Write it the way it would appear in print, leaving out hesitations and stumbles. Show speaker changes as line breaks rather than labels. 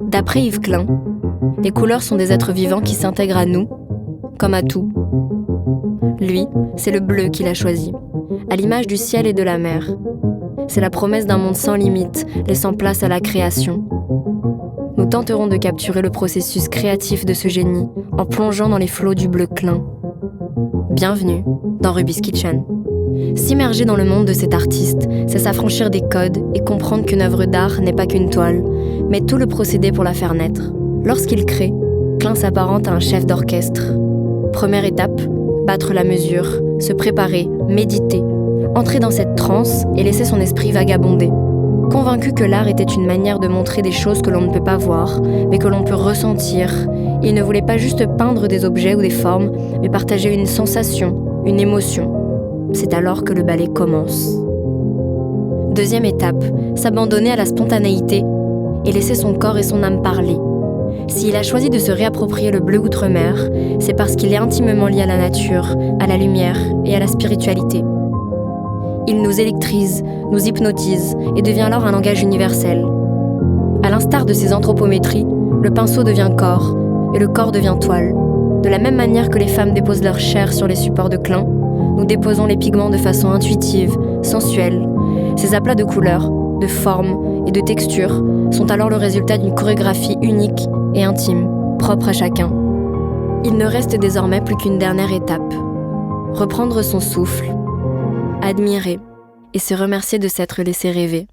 D'après Yves Klein, les couleurs sont des êtres vivants qui s'intègrent à nous, comme à tout. Lui, c'est le bleu qu'il a choisi, à l'image du ciel et de la mer. C'est la promesse d'un monde sans limite, laissant place à la création. Nous tenterons de capturer le processus créatif de ce génie en plongeant dans les flots du bleu Klein. Bienvenue dans Ruby's Kitchen. S'immerger dans le monde de cet artiste, c'est s'affranchir des codes et comprendre qu'une œuvre d'art n'est pas qu'une toile, mais tout le procédé pour la faire naître. Lorsqu'il crée, Klein s'apparente à un chef d'orchestre. Première étape, battre la mesure, se préparer, méditer, entrer dans cette transe et laisser son esprit vagabonder. Convaincu que l'art était une manière de montrer des choses que l'on ne peut pas voir, mais que l'on peut ressentir, il ne voulait pas juste peindre des objets ou des formes, mais partager une sensation, une émotion. C'est alors que le ballet commence. Deuxième étape, s'abandonner à la spontanéité et laisser son corps et son âme parler. S'il a choisi de se réapproprier le bleu outre-mer, c'est parce qu'il est intimement lié à la nature, à la lumière et à la spiritualité. Il nous électrise, nous hypnotise et devient alors un langage universel. À l'instar de ses anthropométries, le pinceau devient corps et le corps devient toile. De la même manière que les femmes déposent leur chair sur les supports de Klein, nous déposons les pigments de façon intuitive, sensuelle. Ces aplats de couleurs, de formes et de textures sont alors le résultat d'une chorégraphie unique et intime, propre à chacun. Il ne reste désormais plus qu'une dernière étape. Reprendre son souffle, admirer et se remercier de s'être laissé rêver.